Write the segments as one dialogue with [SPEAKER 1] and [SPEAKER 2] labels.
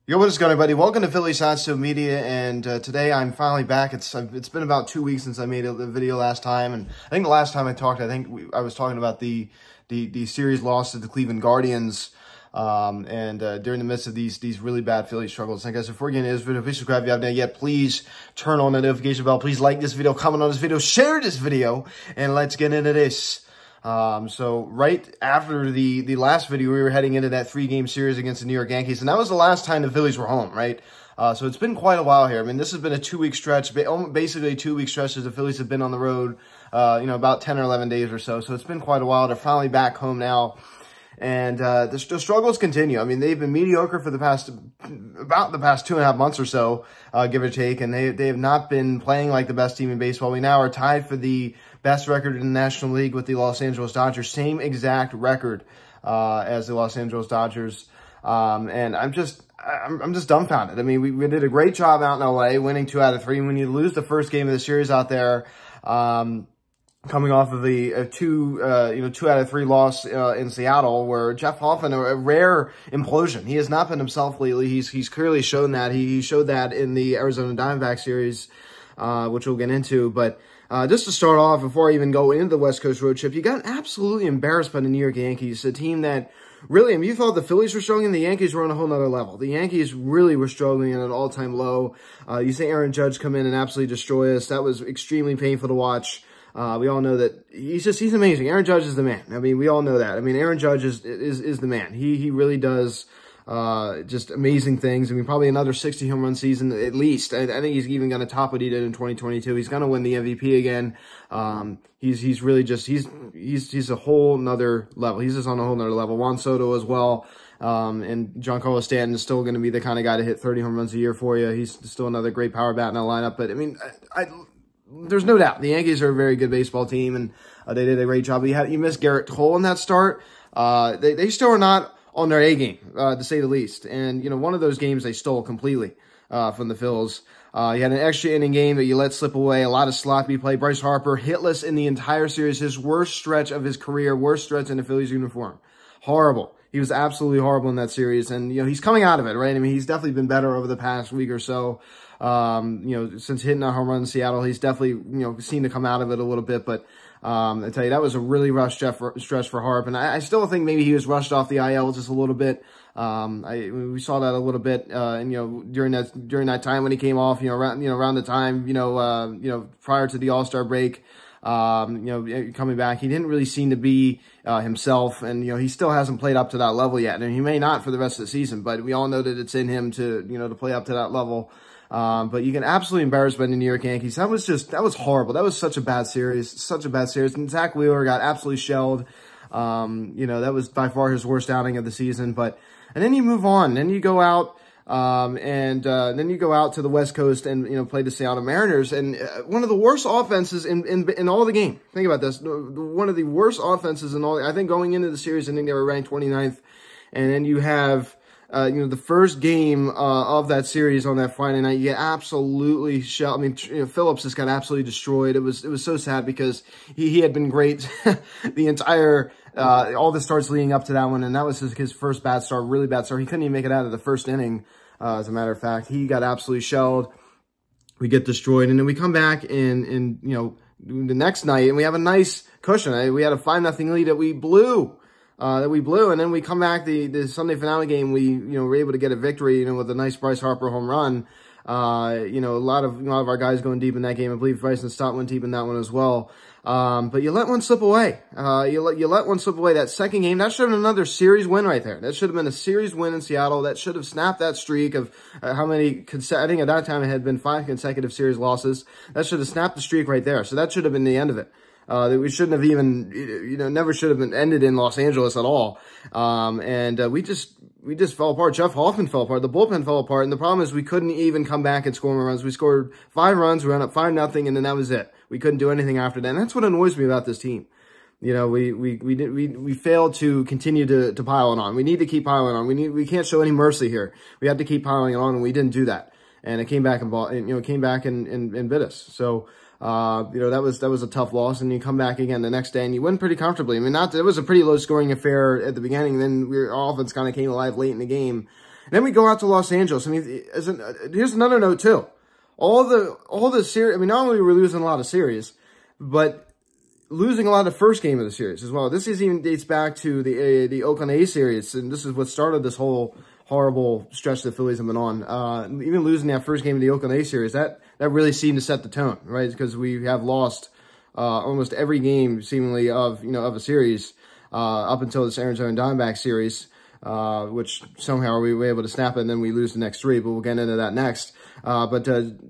[SPEAKER 1] Yo, what is going on, everybody? Welcome to Phillies Hot Stove Media, and today I'm finally back. It's been about 2 weeks since I made a video last time, and I think the last time I talked, I was talking about the series loss to the Cleveland Guardians, during the midst of these really bad Philly struggles. And guys, before getting into this video, please subscribe if you haven't yet. Please turn on the notification bell. Please like this video, comment on this video, share this video, and let's get into this. So right after the last video, we were heading into that 3-game series against the New York Yankees, and that was the last time the Phillies were home, right? So it's been quite a while here. I mean, this has been a 2-week stretch, basically a 2-week stretch as the Phillies have been on the road, about 10 or 11 days or so. So it's been quite a while. They're finally back home now. And the struggles continue. I mean, they've been mediocre for about the past 2.5 months or so, give or take, and they have not been playing like the best team in baseball. We now are tied for the best record in the National League with the Los Angeles Dodgers, same exact record as the Los Angeles Dodgers. And I'm just dumbfounded. I mean, we did a great job out in LA, winning 2 out of 3. When you lose the first game of the series out there, coming off of the 2 out of 3 loss in Seattle, where Jeff Hoffman, a rare implosion. He has not been himself lately. He's clearly shown that. He showed that in the Arizona Diamondback series, which we'll get into. But just to start off, before I even go into the West Coast road trip, you got absolutely embarrassed by the New York Yankees, a team that really, I mean, you thought the Phillies were struggling, the Yankees were on a whole nother level. The Yankees really were struggling at an all-time low. You see Aaron Judge come in and absolutely destroy us. That was extremely painful to watch. We all know that he's amazing. Aaron Judge is the man. I mean, we all know that. I mean, Aaron Judge is the man. He really does, just amazing things. I mean, probably another 60 home run season at least. I think he's even going to top what he did in 2022. He's going to win the MVP again. He's really just, he's a whole nother level. He's just on a whole nother level. Juan Soto as well. And Giancarlo Stanton is still going to be the kind of guy to hit 30 home runs a year for you. He's still another great power bat in the lineup. But I mean, there's no doubt the Yankees are a very good baseball team, and they did a great job. You missed Garrett Cole in that start. They still are not on their A game, to say the least. And, one of those games they stole completely from the Phils. You had an extra inning game that you let slip away, a lot of sloppy play. Bryce Harper, hitless in the entire series, his worst stretch of his career, worst stretch in the Phillies uniform. Horrible. He was absolutely horrible in that series. And, he's coming out of it, right? I mean, he's definitely been better over the past week or so. Since hitting a home run in Seattle, he's definitely, seemed to come out of it a little bit. But I tell you, that was a really rough stretch for Harp. And I still think maybe he was rushed off the IL just a little bit. We saw that a little bit, during that time when he came off, around the time, prior to the All-Star break. Coming back, he didn't really seem to be himself, and he still hasn't played up to that level yet, and he may not for the rest of the season. But we all know that it's in him to to play up to that level. But you get absolutely embarrassed by the New York Yankees. That was horrible. That was such a bad series, And Zach Wheeler got absolutely shelled. That was by far his worst outing of the season. And then you move on, then you go out. Then you go out to the West Coast and, play the Seattle Mariners, and one of the worst offenses in all the game. Think about this. One of the worst offenses in all, I think going into the series, I think they were ranked 29th. And then you have, the first game, of that series on that Friday night, you get absolutely shelled. I mean, Phillips just got absolutely destroyed. It was so sad because he had been great the entire, all the starts leading up to that one, and that was his first bad start, really bad start. He couldn't even make it out of the first inning, as a matter of fact. He got absolutely shelled. We get destroyed, and then we come back in the next night, and we have a nice cushion. We had a 5-0 lead that we blew. And then we come back the Sunday finale game. We were able to get a victory, with a nice Bryce Harper home run. A lot of our guys going deep in that game. I believe Bryson Stott went deep in that one as well. But you let one slip away. You let one slip away. That second game, that should have been another series win right there. That should have been a series win in Seattle. That should have snapped that streak of how many, I think at that time it had been 5 consecutive series losses. That should have snapped the streak right there. So that should have been the end of it. That we shouldn't have even, never should have been ended in Los Angeles at all. We just fell apart. Jeff Hoffman fell apart. The bullpen fell apart. And the problem is we couldn't even come back and score more runs. We scored 5 runs. We went up 5-0, and then that was it. We couldn't do anything after that. And that's what annoys me about this team. We failed to continue to pile it on. We need to keep piling on. We can't show any mercy here. We have to keep piling it on, and we didn't do that. And it came back and bit us. So, that was a tough loss, and you come back again the next day and you win pretty comfortably. I mean, it was a pretty low scoring affair at the beginning. Then our offense kind of came alive late in the game. And then we go out to Los Angeles. I mean, here's another note too. All the series, I mean, not only were we losing a lot of series, but losing a lot of the first game of the series as well. This even dates back to the Oakland A series, and this is what started this whole horrible stretch the Phillies have been on. Even losing that first game of the Oakland A series, that really seemed to set the tone, right? Because we have lost almost every game seemingly of a series up until this Arizona Diamondbacks series, which somehow we were able to snap it, and then we lose the next three, but we'll get into that next. But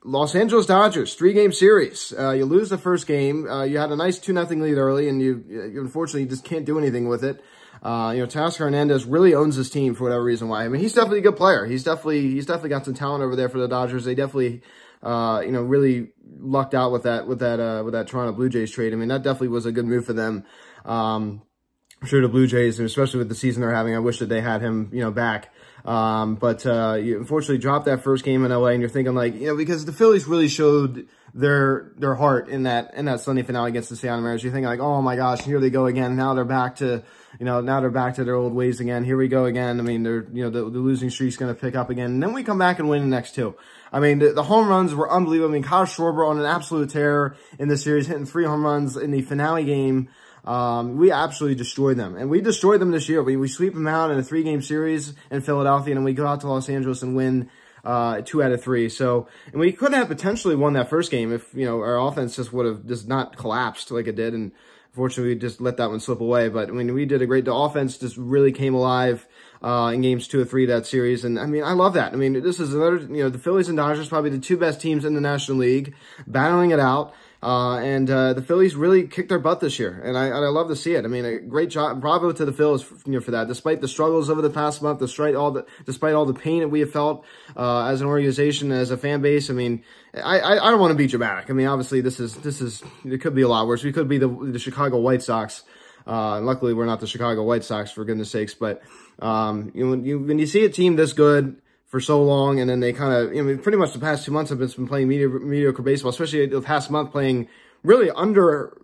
[SPEAKER 1] Los Angeles Dodgers, 3-game series. You lose the first game. You had a nice 2-0 lead early, and you unfortunately just can't do anything with it. Teoscar Hernandez really owns this team for whatever reason why. I mean, he's definitely a good player. He's definitely got some talent over there for the Dodgers. They definitely, really lucked out with that Toronto Blue Jays trade. I mean, that definitely was a good move for them. I'm sure the Blue Jays, and especially with the season they're having, I wish that they had him, back. But you unfortunately dropped that first game in LA, and you're thinking like, because the Phillies really showed their heart in that Sunday finale against the Seattle Mariners. You're thinking like, oh my gosh, here they go again. Now they're back to, their old ways again. Here we go again. I mean, the losing streak's going to pick up again. And then we come back and win the next two. I mean, the home runs were unbelievable. I mean, Kyle Schwarber on an absolute tear in this series, hitting 3 home runs in the finale game. We absolutely destroyed them, and we destroyed them this year. We sweep them out in a 3-game series in Philadelphia, and then we go out to Los Angeles and win 2 out of 3. So, and we could have potentially won that first game if our offense just would have just not collapsed like it did, and unfortunately we just let that one slip away. But I mean, we did a great. The offense just really came alive in games 2 or 3 of that series, and I mean, I love that. I mean, this is another. The Phillies and Dodgers probably the 2 best teams in the National League, battling it out. And the Phillies really kicked their butt this year, and I love to see it. I mean, a great job, bravo to the Phillies for that. Despite the struggles over the past month, despite all the pain that we have felt as an organization, as a fan base. I mean, I don't want to be dramatic. I mean, obviously this is it could be a lot worse. We could be the Chicago White Sox. Luckily, we're not the Chicago White Sox, for goodness sakes. But when you see a team this good for so long, and then they kind of, pretty much the past 2 months have been playing mediocre baseball, especially the past month playing really under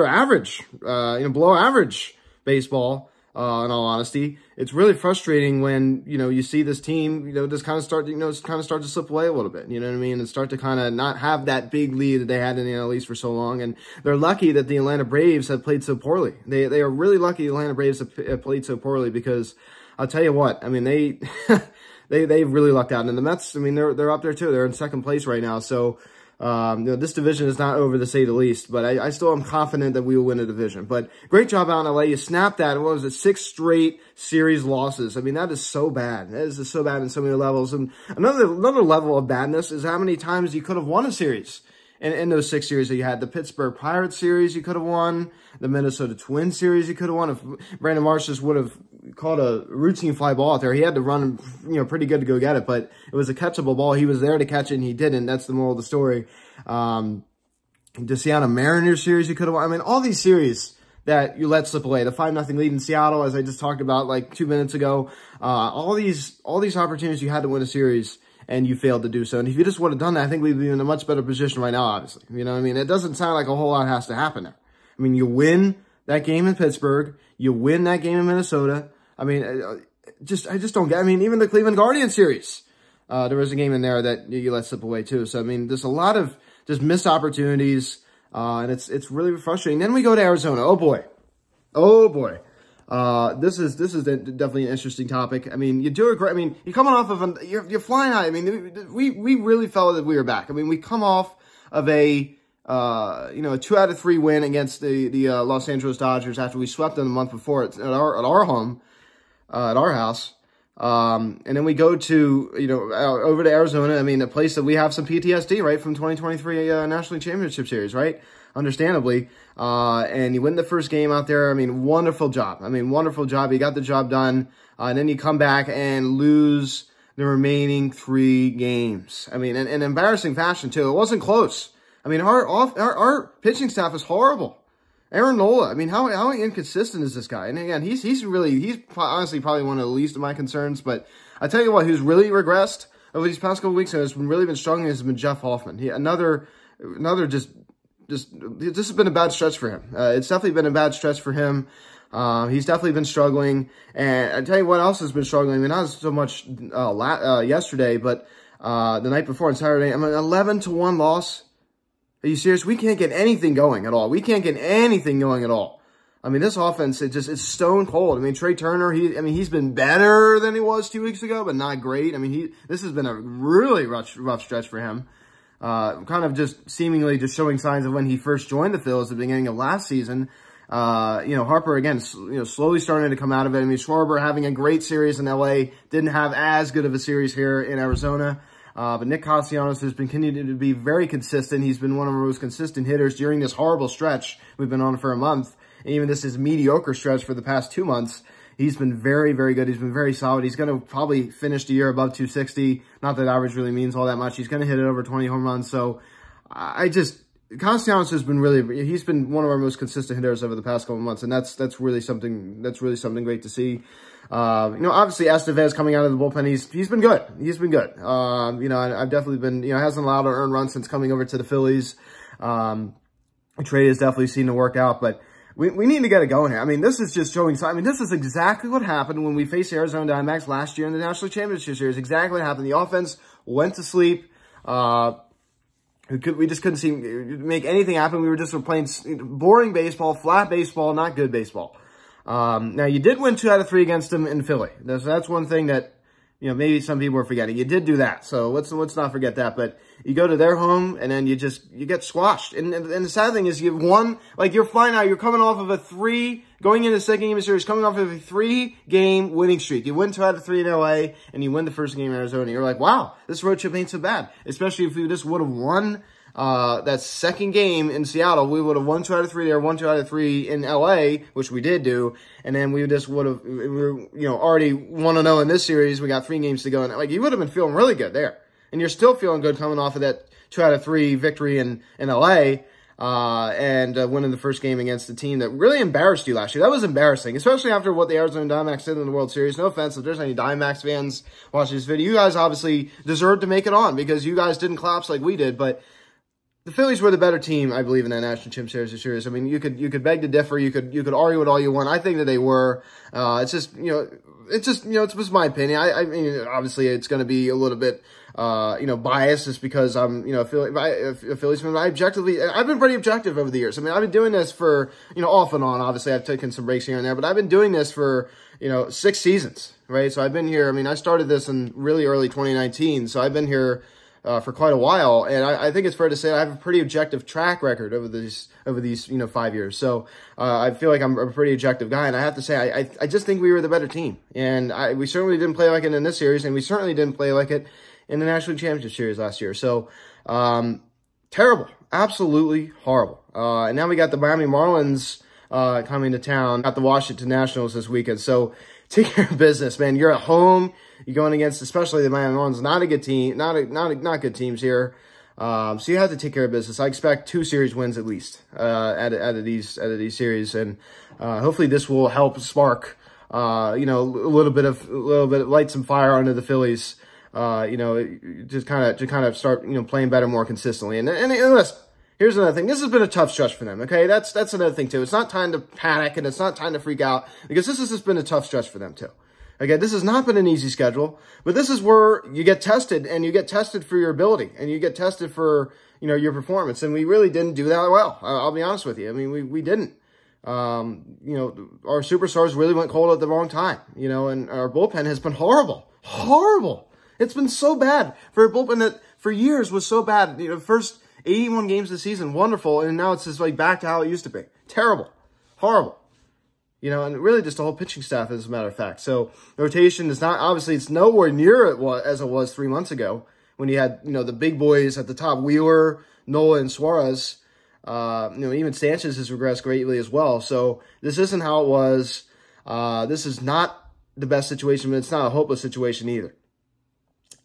[SPEAKER 1] average, below average baseball, in all honesty. It's really frustrating when, you see this team, just kind of start to slip away a little bit, you know what I mean? And start to kind of not have that big lead that they had in the NL East for so long. And they're lucky that the Atlanta Braves have played so poorly. They are really lucky the Atlanta Braves have played so poorly, because I'll tell you what, I mean, they've really lucked out. And the Mets, I mean, they're up there too. They're in second place right now. So, this division is not over, to say the least, but I still am confident that we will win the division. But great job out in LA. You snapped that. What was it? 6 straight series losses. I mean, that is so bad. That is just so bad in so many levels. And another level of badness is how many times you could have won a series. In those 6 series that you had, the Pittsburgh Pirates series you could have won, the Minnesota Twins series you could have won. If Brandon Marsh just would have caught a routine fly ball out there, he had to run, pretty good to go get it, but it was a catchable ball. He was there to catch it, and he didn't. That's the moral of the story. The Seattle Mariners series you could have won. I mean, all these series that you let slip away. The 5-0 lead in Seattle, as I just talked about like 2 minutes ago. All these opportunities you had to win a series, and you failed to do so. And if you just would have done that, I think we'd be in a much better position right now, obviously. You know what I mean? It doesn't sound like a whole lot has to happen there. I mean, you win that game in Pittsburgh. You win that game in Minnesota. I mean, I just don't get, I mean, even the Cleveland Guardians series, there was a game in there that you let slip away too. So, I mean, there's a lot of just missed opportunities, and it's really frustrating. Then we go to Arizona. Oh boy. Oh boy. This is definitely an interesting topic. I mean, you do it great. I mean, you're coming off of you're flying high. I mean, we really felt that we were back. I mean, we come off of a 2 out of 3 win against the Los Angeles Dodgers after we swept them the month before at our home, at our house. And then we go to, over to Arizona. I mean, a place that we have some PTSD, right, from 2023 National League Championship Series, right? Understandably. And you win the first game out there. I mean, wonderful job. I mean, wonderful job. You got the job done. And then you come back and lose the remaining 3 games. I mean, in embarrassing fashion, too. It wasn't close. I mean, our pitching staff is horrible. Aaron Nola, I mean, how inconsistent is this guy? And again, he's honestly probably one of the least of my concerns. But I tell you what, who's really regressed over these past couple of weeks and has really been struggling has been Jeff Hoffman. This has been a bad stretch for him. It's definitely been a bad stretch for him. He's definitely been struggling. And I tell you what else has been struggling. I mean, not so much yesterday, but the night before on Saturday. I mean, 11-1 loss. Are you serious? We can't get anything going at all. We can't get anything going at all. I mean, this offense, it's stone cold. I mean, Trey Turner, he's been better than he was 2 weeks ago, but not great. I mean, this has been a really rough stretch for him. Kind of just seemingly just showing signs of when he first joined the Phils at the beginning of last season. Harper, again, slowly starting to come out of it. I mean, Schwarber having a great series in LA, didn't have as good of a series here in Arizona. But Nick Castellanos has been continuing to be very consistent. He's been one of our most consistent hitters during this horrible stretch we've been on for a month. And even this is mediocre stretch for the past 2 months. He's been very, very good. He's been very solid. He's going to probably finish the year above 260. Not that average really means all that much. He's going to hit it over 20 home runs. So Castellanos has been he's been one of our most consistent hitters over the past couple of months. And that's really something great to see. Obviously Estevez coming out of the bullpen, he's been good. He's been good. I've definitely been, hasn't allowed an earned run since coming over to the Phillies. Trade has definitely seemed to work out, but we need to get it going here. I mean, this is just showing signs. I mean, this is exactly what happened when we faced the Arizona Diamondbacks last year in the National Championship Series. Exactly what happened. The offense went to sleep. We just couldn't seem to make anything happen. We were playing boring baseball, flat baseball, not good baseball. Now, you did win 2 out of 3 against them in Philly. That's one thing that, maybe some people are forgetting. You did do that, so let's not forget that. But you go to their home, and then you get squashed. And the sad thing is you've won, you're flying out. You're coming off of going into the second game of the series, coming off of a 3-game winning streak. You win 2 out of 3 in LA, and you win the first game in Arizona. You're like, wow, this road trip ain't so bad. Especially if we just would have won that second game in Seattle. We would have won 2 out of 3 there, won 2 out of 3 in LA, which we did do. And then we just would have, already 1-0 in this series. We got 3 games to go. And you would have been feeling really good there. And you're still feeling good coming off of that 2 out of 3 victory in LA, and winning the first game against the team that really embarrassed you last year. That was embarrassing, especially after what the Arizona Diamondbacks did in the World Series. No offense if there's any Diamondbacks fans watching this video. You guys obviously deserved to make it on because you guys didn't collapse like we did, but the Phillies were the better team, I believe, in that National Championship Series. I mean, you could beg to differ. You could argue it all you want. I think that they were. It's just my opinion. I mean, obviously, it's going to be a little bit, biased just because I'm, a Phillies fan. I've been pretty objective over the years. I mean, I've been doing this for, off and on. Obviously, I've taken some breaks here and there, but I've been doing this for, 6 seasons, right? So I've been here. I mean, I started this in really early 2019, so I've been here for quite a while, and I think it's fair to say I have a pretty objective track record over these 5 years. So I feel like I'm a pretty objective guy, and I have to say I just think we were the better team, and we certainly didn't play like it in this series, and we certainly didn't play like it in the National Championship Series last year. So terrible, absolutely horrible. And now we got the Miami Marlins coming to town, got the Washington Nationals this weekend. So take care of business, man. You're at home. You're going against, especially the Miami Marlins, not a good team, not good teams here. So you have to take care of business. I expect 2 series wins at least out of these series, and hopefully this will help spark a little bit light some fire under the Phillies. Just kind of start playing better more consistently. And listen, here's another thing. This has been a tough stretch for them, okay? That's another thing, too. It's not time to panic, and it's not time to freak out, because this has just been a tough stretch for them, too. Okay, this has not been an easy schedule, but this is where you get tested, and you get tested for your ability, and you get tested for, your performance, and we really didn't do that well. I'll be honest with you. I mean, we didn't. Our superstars really went cold at the wrong time, and our bullpen has been horrible. Horrible. It's been so bad for a bullpen that for years was so bad. First 81 games this season, wonderful, and now it's just back to how it used to be. Terrible. Horrible. And really just the whole pitching staff, as a matter of fact. So the rotation is not, obviously, it's nowhere near as it was 3 months ago when you had, the big boys at the top, Wheeler, Nola, and Suarez. Even Sanchez has regressed greatly as well. So this isn't how it was. This is not the best situation, but it's not a hopeless situation either.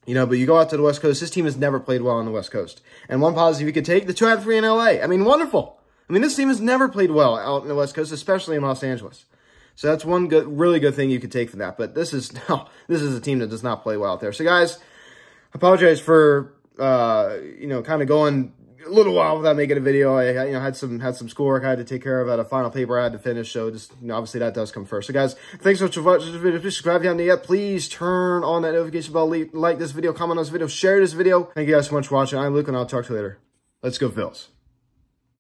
[SPEAKER 1] But you go out to the West Coast. This team has never played well on the West Coast. And one positive you could take, the 2 out of 3 in LA. I mean, wonderful. I mean, this team has never played well out in the West Coast, especially in Los Angeles. So that's one really good thing you could take from that. But this is a team that does not play well out there. So guys, I apologize for, kind of going a little while without making a video. I had some schoolwork I had to take care of. I had a final paper I had to finish. So just, obviously that does come first. So guys, thanks so much for watching this video. Please subscribe if you haven't yet. Please turn on that notification bell. Like this video, comment on this video, share this video. Thank you guys so much for watching. I'm Luke, and I'll talk to you later. Let's go, Phils.